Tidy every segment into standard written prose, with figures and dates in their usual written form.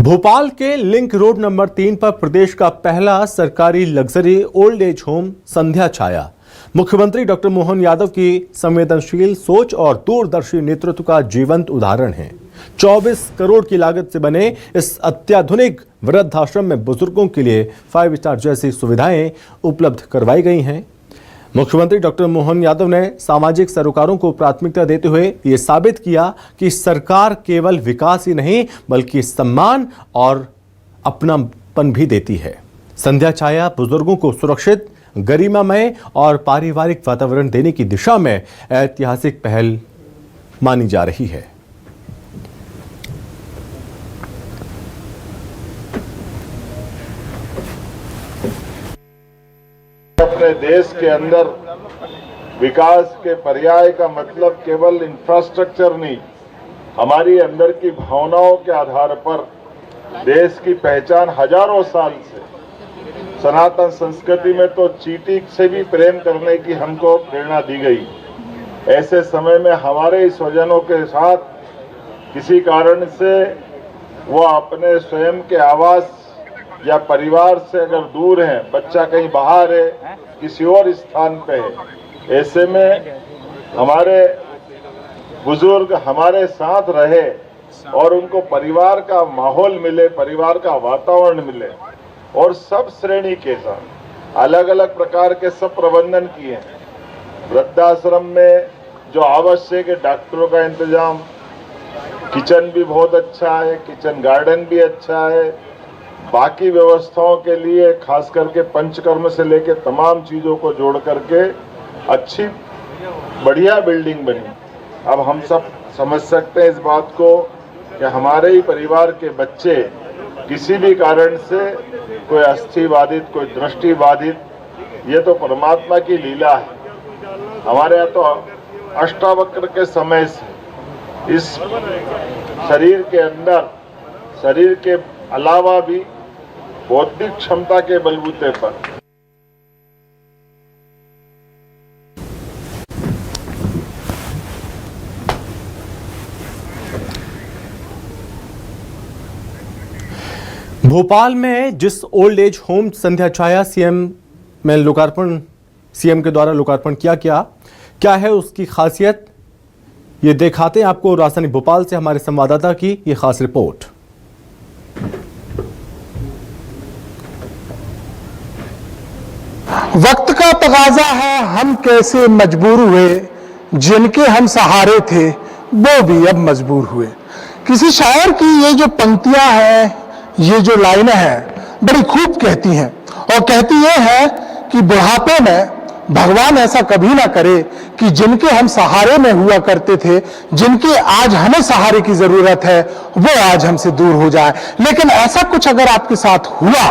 भोपाल के link road number 3 पर प्रदेश का पहला सरकारी लग्जरी ओल्ड एज होम संध्या छाया मुख्यमंत्री डॉक्टर मोहन यादव की संवेदनशील सोच और दूरदर्शी नेतृत्व का जीवंत उदाहरण है। 24 करोड़ की लागत से बने इस अत्याधुनिक वृद्धाश्रम में बुजुर्गों के लिए 5 स्टार जैसी सुविधाएं उपलब्ध करवाई गई हैं। मुख्यमंत्री डॉक्टर मोहन यादव ने सामाजिक सरोकारों को प्राथमिकता देते हुए ये साबित किया कि सरकार केवल विकास ही नहीं बल्कि सम्मान और अपनापन भी देती है। संध्या छाया बुजुर्गों को सुरक्षित, गरिमामय और पारिवारिक वातावरण देने की दिशा में ऐतिहासिक पहल मानी जा रही है। अपने देश के अंदर विकास के पर्याय का मतलब केवल इंफ्रास्ट्रक्चर नहीं, हमारी अंदर की भावनाओं के आधार पर देश की पहचान हजारों साल से सनातन संस्कृति में तो चींटी से भी प्रेम करने की हमको प्रेरणा दी गई। ऐसे समय में हमारे स्वजनों के साथ किसी कारण से वो अपने स्वयं के आवास या परिवार से अगर दूर है, बच्चा कहीं बाहर है, किसी और स्थान पे है, ऐसे में हमारे बुजुर्ग हमारे साथ रहे और उनको परिवार का माहौल मिले, परिवार का वातावरण मिले और सब श्रेणी के साथ अलग अलग प्रकार के सब प्रबंधन किए हैं। वृद्धाश्रम में जो आवश्यक है, डॉक्टरों का इंतजाम, किचन भी बहुत अच्छा है, किचन गार्डन भी अच्छा है, बाकी व्यवस्थाओं के लिए खास करके पंचकर्म से लेके तमाम चीजों को जोड़ करके अच्छी बढ़िया बिल्डिंग बनी। अब हम सब समझ सकते हैं इस बात को कि हमारे ही परिवार के बच्चे किसी भी कारण से कोई अस्थि बाधित, कोई दृष्टि बाधित, ये तो परमात्मा की लीला है। हमारे यहाँ तो अष्टावक्र के समय से इस शरीर के अंदर, शरीर के अलावा भी बौद्धिक क्षमता के बलबूते पर भोपाल में जिस ओल्ड एज होम संध्या छाया सीएम के द्वारा लोकार्पण क्या है उसकी खासियत, ये दिखाते हैं आपको राजधानी भोपाल से हमारे संवाददाता की ये खास रिपोर्ट। वक्त का तकाजा है, हम कैसे मजबूर हुए, जिनके हम सहारे थे वो भी अब मजबूर हुए। किसी शायर की ये जो पंक्तियां हैं, ये जो लाइनें हैं, बड़ी खूब कहती हैं और कहती ये है कि बुढ़ापे में भगवान ऐसा कभी ना करे कि जिनके हम सहारे में हुआ करते थे, जिनके आज हमें सहारे की जरूरत है, वो आज हमसे दूर हो जाए। लेकिन ऐसा कुछ अगर आपके साथ हुआ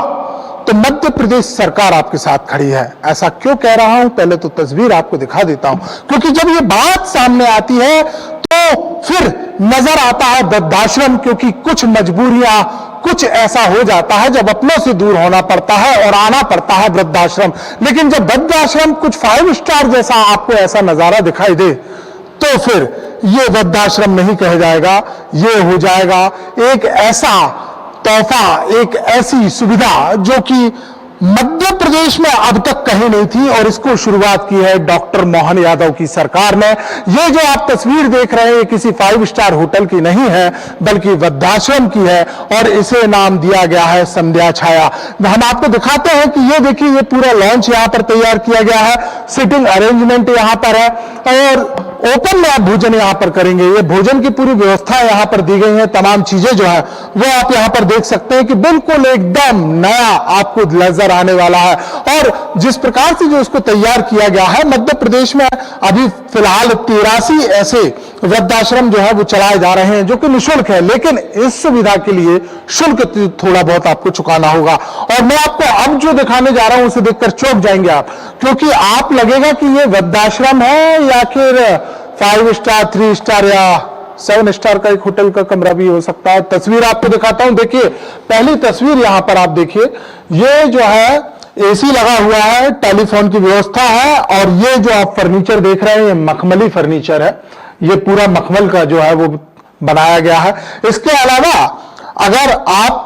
तो मध्य प्रदेश सरकार आपके साथ खड़ी है। ऐसा क्यों कह रहा हूं, पहले तो तस्वीर आपको दिखा देता हूं, क्योंकि जब ये बात सामने आती है तो फिर नजर आता है वृद्धाश्रम, क्योंकि कुछ मजबूरियां, कुछ ऐसा हो जाता है जब अपनों से दूर होना पड़ता है और आना पड़ता है वृद्धाश्रम। लेकिन जब वृद्धाश्रम कुछ 5 स्टार जैसा आपको ऐसा नजारा दिखाई दे तो फिर ये वृद्धाश्रम नहीं कह जाएगा, ये हो जाएगा एक ऐसा तोहफा, एक ऐसी सुविधा जो कि मध्य प्रदेश में अब तक कहीं नहीं थी और इसको शुरुआत की है डॉक्टर मोहन यादव की सरकार ने। ये जो आप तस्वीर देख रहे हैं किसी 5 स्टार होटल की नहीं है बल्कि वृद्धाश्रम की है और इसे नाम दिया गया है संध्या छाया। हम आपको दिखाते हैं कि ये देखिए, ये पूरा लॉन्च यहां पर तैयार किया गया है, सिटिंग अरेंजमेंट यहां पर है और ओपन में आप भोजन यहां पर करेंगे। ये भोजन की पूरी व्यवस्था यहां पर दी गई है, तमाम चीजें जो है वो आप यहां पर देख सकते हैं कि बिल्कुल एकदम नया आपको नजर आने वाला है। और जिस प्रकार से जो इसको तैयार किया गया है, मध्य प्रदेश में अभी फिलहाल 83 ऐसे वृद्धाश्रम जो है वो चलाए जा रहे हैं जो कि निःशुल्क है, लेकिन इस सुविधा के लिए शुल्क थोड़ा बहुत आपको चुकाना होगा। और मैं आपको अब जो दिखाने जा रहा हूं उसे देखकर चौंक जाएंगे आप, क्योंकि आप लगेगा कि ये वृद्धाश्रम है या फिर 5 स्टार, 3 स्टार या 7 स्टार का एक होटल का कमरा भी हो सकता है। तस्वीर आपको दिखाता हूं, देखिए पहली तस्वीर यहां पर आप देखिए, ये जो है एसी लगा हुआ है, टेलीफोन की व्यवस्था है और ये जो आप फर्नीचर देख रहे हैं ये मखमली फर्नीचर है, ये पूरा मखमल का जो है वो बनाया गया है। इसके अलावा अगर आप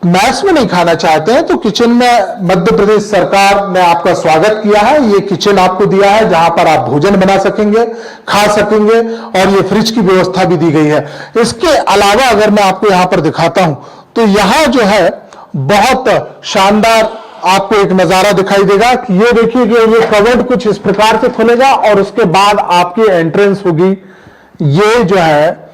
मैस में नहीं खाना चाहते हैं तो किचन में मध्य प्रदेश सरकार ने आपका स्वागत किया है। ये किचन आपको दिया है जहां पर आप भोजन बना सकेंगे, खा सकेंगे, और ये फ्रिज की व्यवस्था भी दी गई है। इसके अलावा अगर मैं आपको यहां पर दिखाता हूं तो यहां जो है बहुत शानदार आपको एक नजारा दिखाई देगा कि ये देखिए कि ये कवर्ड कुछ इस प्रकार से खुलेगा और उसके बाद आपकी एंट्रेंस होगी। ये जो है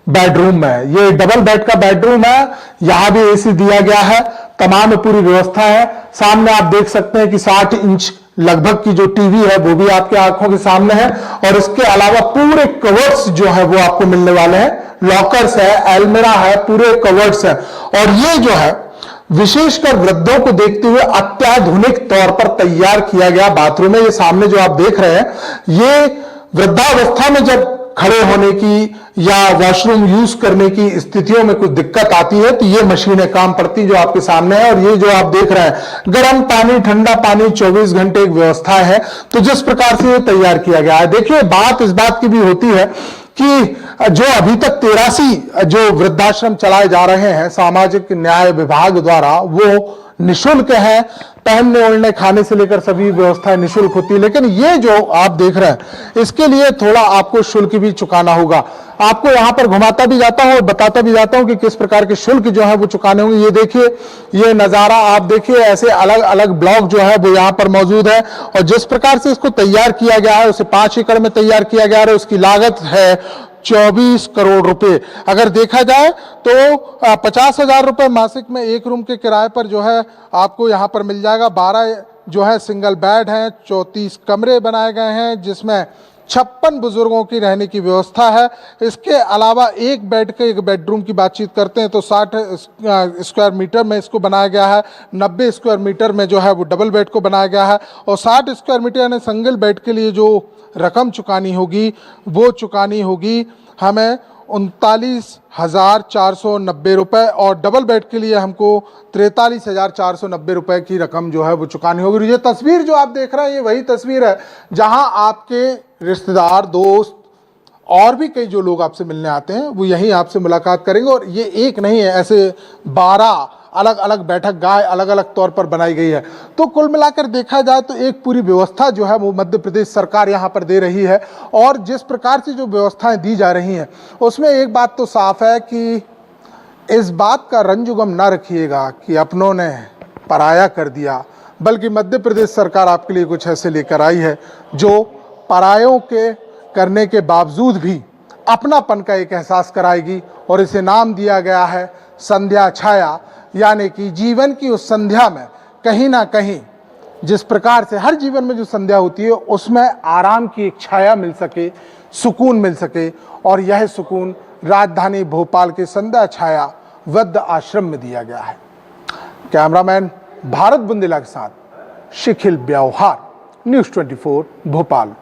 बेडरूम है, ये डबल बेड का बेडरूम है। यहां भी एसी दिया गया है, तमाम में पूरी व्यवस्था है। सामने आप देख सकते हैं कि 60 इंच लगभग की जो टीवी है वो भी आपके आंखों के सामने है, और इसके अलावा पूरे कवर्ड्स जो है वो आपको मिलने वाले हैं। लॉकर्स है, एलमिरा है, पूरे कवर्ड्स है। और ये जो है विशेषकर वृद्धों को देखते हुए अत्याधुनिक तौर पर तैयार किया गया बाथरूम है। ये सामने जो आप देख रहे हैं, ये वृद्धावस्था में जब खड़े होने की या वॉशरूम यूज करने की स्थितियों में कुछ दिक्कत आती है तो ये मशीनें काम पड़ती जो आपके सामने है। और ये जो आप देख रहे हैं गर्म पानी, ठंडा पानी 24 घंटे एक व्यवस्था है। तो जिस प्रकार से ये तैयार किया गया है, देखिए बात इस बात की भी होती है कि जो अभी तक 83 जो वृद्धाश्रम चलाए जा रहे हैं सामाजिक न्याय विभाग द्वारा, वो निःशुल्क है। पहनने ओढ़ने खाने से लेकर सभी व्यवस्थाएं निःशुल्क होती है। लेकिन ये जो आप देख रहे हैं इसके लिए थोड़ा आपको शुल्क भी चुकाना होगा। आपको यहां पर घुमाता भी जाता हूं और बताता भी जाता हूं कि किस प्रकार के शुल्क जो है वो चुकाने होंगे। ये देखिए, ये नजारा आप देखिए, ऐसे अलग अलग ब्लॉक जो है वो यहां पर मौजूद है। और जिस प्रकार से इसको तैयार किया गया है, उसे 5 एकड़ में तैयार किया गया है। उसकी लागत है 24 करोड़ रुपए। अगर देखा जाए तो 50,000 रुपए मासिक में एक रूम के किराए पर जो है आपको यहां पर मिल जाएगा। 12 जो है सिंगल बेड हैं, 34 कमरे बनाए गए हैं जिसमें 56 बुजुर्गों की रहने की व्यवस्था है। इसके अलावा एक बेड के एक बेडरूम की बातचीत करते हैं तो 60 स्क्वायर मीटर में इसको बनाया गया है। 90 स्क्वायर मीटर में जो है वो डबल बेड को बनाया गया है। और 60 स्क्वायर मीटर यानी सिंगल बेड के लिए जो रकम चुकानी होगी वो चुकानी होगी हमें 39,490 रुपये, और डबल बेड के लिए हमको 43,490 रुपये की रकम जो है वो चुकानी होगी। ये तस्वीर जो आप देख रहे हैं ये वही तस्वीर है जहां आपके रिश्तेदार, दोस्त और भी कई जो लोग आपसे मिलने आते हैं वो यहीं आपसे मुलाकात करेंगे। और ये एक नहीं है, ऐसे 12 अलग अलग बैठक गाह अलग अलग तौर पर बनाई गई है। तो कुल मिलाकर देखा जाए तो एक पूरी व्यवस्था जो है वो मध्य प्रदेश सरकार यहाँ पर दे रही है। और जिस प्रकार से जो व्यवस्थाएं दी जा रही हैं उसमें एक बात तो साफ है कि इस बात का रंजुगम ना रखिएगा कि अपनों ने पराया कर दिया, बल्कि मध्य प्रदेश सरकार आपके लिए कुछ ऐसे लेकर आई है जो परायों के करने के बावजूद भी अपनापन का एक एहसास कराएगी। और इसे नाम दिया गया है संध्या छाया, यानी कि जीवन की उस संध्या में कहीं ना कहीं जिस प्रकार से हर जीवन में जो संध्या होती है उसमें आराम की एक छाया मिल सके, सुकून मिल सके। और यह सुकून राजधानी भोपाल के संध्या छाया वृद्ध आश्रम में दिया गया है। कैमरामैन भारत बुंदेला के साथ शिखिल ब्यावहार, न्यूज़ 24 भोपाल।